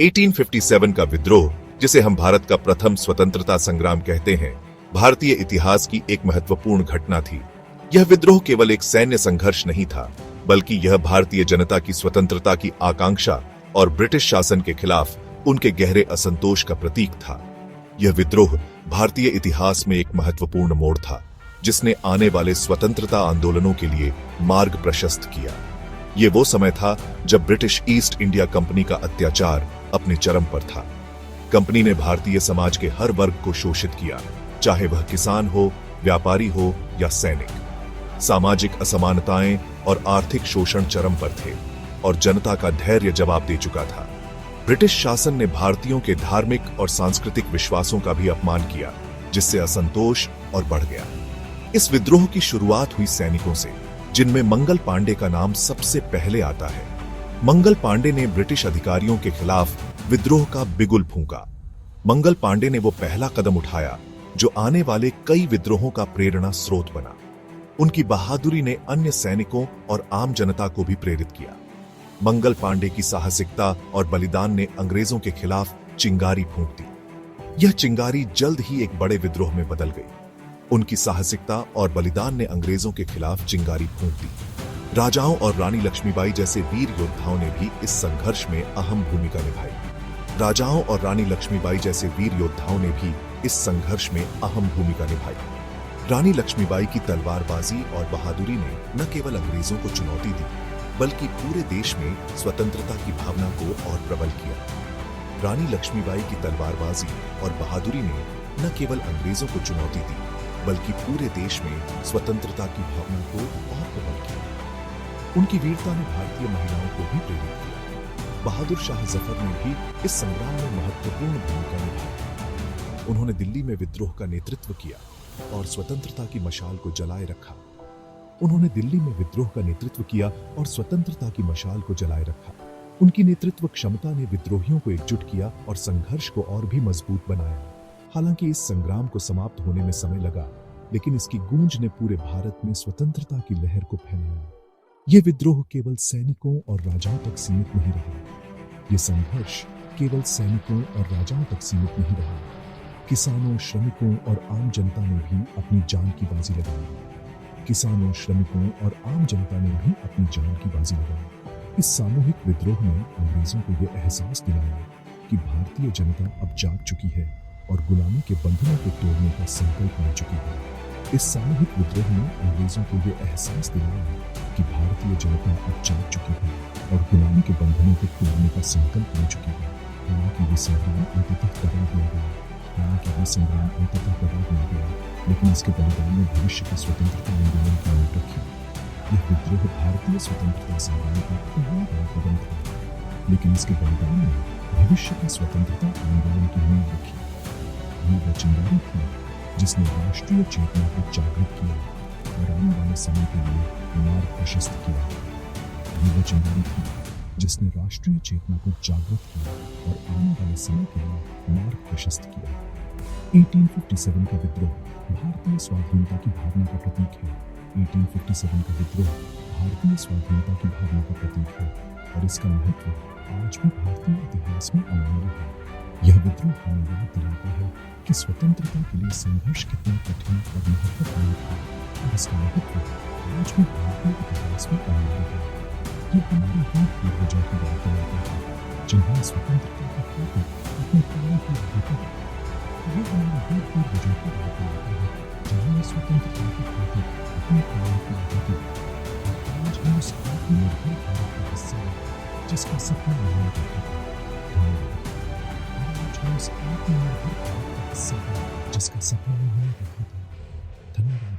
1857 का विद्रोह, जिसे हम भारत का प्रथम स्वतंत्रता संग्राम कहते हैं, भारतीय इतिहास की एक महत्वपूर्ण घटना थी। यह विद्रोह केवल एक सैन्य संघर्ष नहीं था, बल्कि यह भारतीय जनता की स्वतंत्रता की आकांक्षा और ब्रिटिश शासन के खिलाफ उनके गहरे असंतोष का प्रतीक था। यह विद्रोह भारतीय इतिहास में एक महत्वपूर्ण मोड़ था, जिसने आने वाले स्वतंत्रता आंदोलनों के लिए मार्ग प्रशस्त किया। ये वो समय था जब ब्रिटिश ईस्ट इंडिया कंपनी का अत्याचार अपने चरम पर था। कंपनी ने भारतीय समाज के हर वर्ग को शोषित किया, चाहे वह किसान हो, व्यापारी हो या सैनिक। सामाजिक असमानताएं और आर्थिक शोषण चरम पर थे और जनता का धैर्य जवाब दे चुका था। ब्रिटिश शासन ने भारतीयों के धार्मिक और सांस्कृतिक विश्वासों का भी अपमान किया, जिससे असंतोष और बढ़ गया। इस विद्रोह की शुरुआत हुई सैनिकों से, जिनमें मंगल पांडे का नाम सबसे पहले आता है। मंगल पांडे ने ब्रिटिश अधिकारियों के खिलाफ विद्रोह का बिगुल फूंका। मंगल पांडे ने वो पहला कदम उठाया जो आने वाले कई विद्रोहों का प्रेरणा स्रोत बना। उनकी बहादुरी ने अन्य सैनिकों और आम जनता को भी प्रेरित किया। मंगल पांडे की साहसिकता और बलिदान ने अंग्रेजों के खिलाफ चिंगारी फूंक दी। यह चिंगारी जल्द ही एक बड़े विद्रोह में बदल गई। उनकी साहसिकता और बलिदान ने अंग्रेजों के खिलाफ चिंगारी फूंक दी। राजाओं और रानी लक्ष्मीबाई जैसे वीर योद्धाओं ने भी इस संघर्ष में अहम भूमिका निभाई। राजाओं और रानी लक्ष्मीबाई जैसे वीर योद्धाओं ने भी इस संघर्ष में अहम भूमिका निभाई। रानी लक्ष्मीबाई की तलवारबाजी और बहादुरी ने न केवल अंग्रेजों को चुनौती दी, बल्कि पूरे देश में स्वतंत्रता की भावना को और प्रबल किया। रानी लक्ष्मीबाई की तलवारबाजी और बहादुरी ने न केवल अंग्रेजों को चुनौती दी, बल्कि पूरे देश में स्वतंत्रता की भावना को और प्रबल किया। उनकी वीरता ने भारतीय महिलाओं को भी प्रेरित किया। बहादुर शाह जफर ने भी इस संग्राम में महत्वपूर्ण भूमिका निभाई। उन्होंने दिल्ली में विद्रोह का नेतृत्व किया और स्वतंत्रता की मशाल को जलाए रखा। उन्होंने दिल्ली में विद्रोह का नेतृत्व किया और स्वतंत्रता की मशाल को जलाए रखा। उनकी नेतृत्व क्षमता ने विद्रोहियों को एकजुट किया और संघर्ष को और भी मजबूत बनाया। हालांकि इस संग्राम को समाप्त होने में समय लगा, लेकिन इसकी गूंज ने पूरे भारत में स्वतंत्रता की लहर को फैलाया। यह विद्रोह केवल सैनिकों और राजाओं तक सीमित नहीं रहा। यह संघर्ष केवल सैनिकों और राजाओं तक सीमित नहीं रहा। किसानों, श्रमिकों और आम जनता ने भी अपनी जान की बाजी लगाई। किसानों, श्रमिकों और आम जनता ने भी अपनी जान की बाजी लगाई। इस सामूहिक विद्रोह ने अंग्रेजों को यह एहसास दिलाया कि भारतीय जनता अब जाग चुकी है और गुलामी के बंधनों को तोड़ने का संकल्प ले चुकी है। इस सामूहिक विद्रोह ने अंग्रेजों को यह एहसास दिलाया कि भारतीय जनता अब जाग चुकी है और गुलामी के बंधनों को तोड़ने का संकल्प ले चुकी है। हालांकि ये संग्राम अंततः दबा दिया गया, लेकिन इसके बलिदान ने भविष्य के स्वतंत्रता आंदोलन की नींव रखी। यह विद्रोह भारतीय स्वतंत्रता संग्राम का पहला बड़ा कदम था, लेकिन इसके बलिदान ने भविष्य के स्वतंत्रता आंदोलन की नींव रखी। ये वह चिंगारी थी जिसने राष्ट्रीय चेतना को जागृत किया और आने वाले समय के लिए मार्ग प्रशस्त किया। ये वह चिंगारी थी जिसने राष्ट्रीय चेतना को जागृत किया और आने वाले समय के लिए मार्ग प्रशस्त किया। 1857 का विद्रोह भारतीय स्वाधीनता की भावना का प्रतीक है। 1857 का विद्रोह भारतीय स्वाधीनता की भावना का प्रतीक है और इसका महत्व आज भी भारतीय इतिहास में अमूल्य है। यह विद्रोह हमें याद दिलाता है कि स्वतंत्रता के लिए संघर्ष कितना कठिन और महत्वपूर्ण था और इसका महत्व आज भी भारतीय इतिहास में अमूल्य है। ये हमारे वीर पूर्वजों की याद दिलाता है, जिन्होंने स्वतंत्रता की खातिर अपने प्राणों की आहुति दी। ये हमारे वीर पूर्वजों की याद दिलाता है, जिन्होंने स्वतंत्रता की खातिर अपने प्राणों की आहुति दी। और आज हम उस आत्मनिर्भर भारत का हिस्सा हैं, जिसका सपना मैंने देखा था। आज हम उस आत्मनिर्भर भारत का हिस्सा हैं, जिसका सपना मैंने देखा था। धन्यवाद।